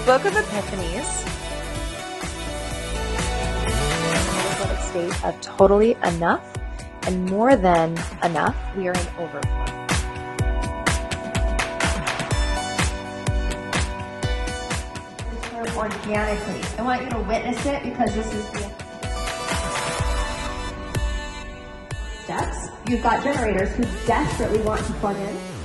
Book of Epiphanies. Energetic state of totally enough and more than enough. We are in overflow. Organically. I want you to witness it because this is the steps. You've got generators who desperately want to plug in.